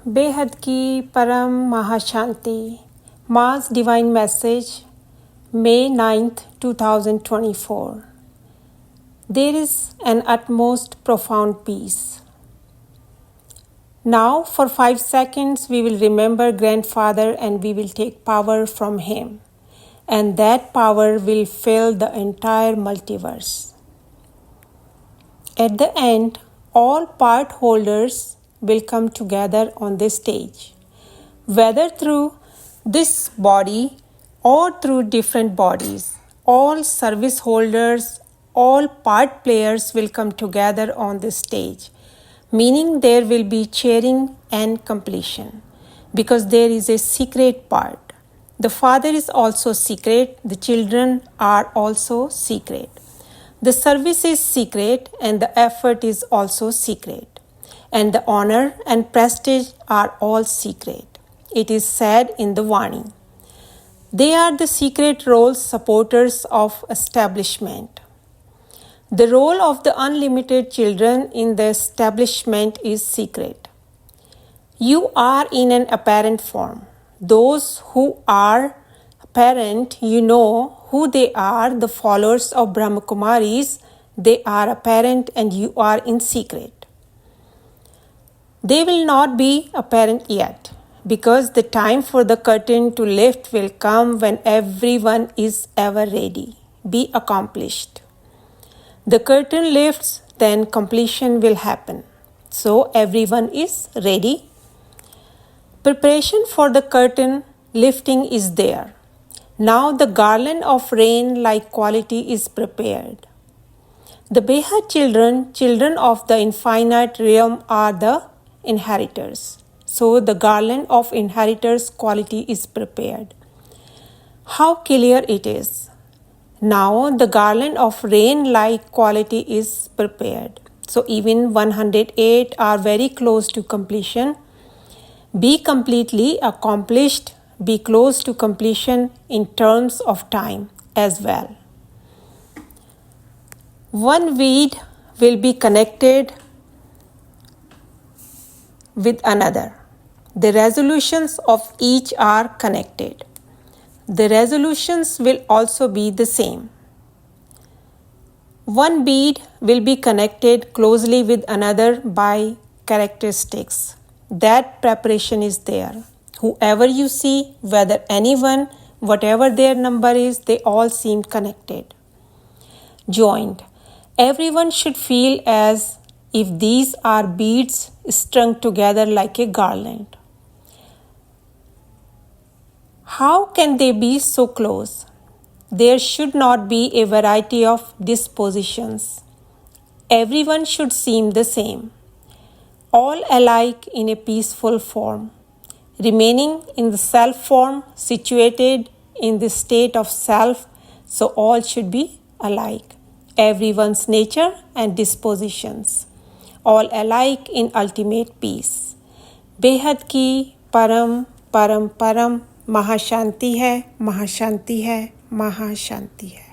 बेहद की परम महाशांति मास divine message May 9th 2024 There is an utmost profound peace. Now for 5 seconds we will remember grandfather and we will take power from him, and that power will fill the entire multiverse. At the end, all part holders will come together on this stage, whether through this body or through different bodies. All service holders, all part players will come together on this stage, meaning there will be cheering and completion, because there is a secret part. The Father is also secret, the children are also secret. The service is secret and the effort is also secret. And the honor and prestige are all secret. It is said in the Vani. They are the secret role supporters of establishment. The role of the unlimited children in the establishment is secret. You are in an apparent form. Those who are apparent, you know who they are, the followers of Brahma Kumaris, they are apparent and you are in secret. They will not be apparent yet, because the time for the curtain to lift will come when everyone is ever ready, be accomplished. The curtain lifts, then completion will happen. So everyone is ready. Preparation for the curtain lifting is there. Now the garland of rain-like quality is prepared. The Behad children, children of the infinite realm, are the inheritors. So the garland of inheritors quality is prepared. How clear it is. Now the garland of rain-like quality is prepared. So even 108 are very close to completion. Be completely accomplished, be close to completion in terms of time as well. One weed will be connected with another. The resolutions of each are connected. The resolutions will also be the same. One bead will be connected closely with another by characteristics. That preparation is there. Whoever you see, whether anyone, whatever their number is, they all seem connected, joined. Everyone should feel as if these are beads strung together like a garland. How can they be so close? There should not be a variety of dispositions. Everyone should seem the same, all alike in a peaceful form, remaining in the self form, situated in the state of self, so all should be alike. Everyone's nature and dispositions, all alike in ultimate peace. बेहद की परम परम परम महाशांति है, महाशांति है, महाशांति है.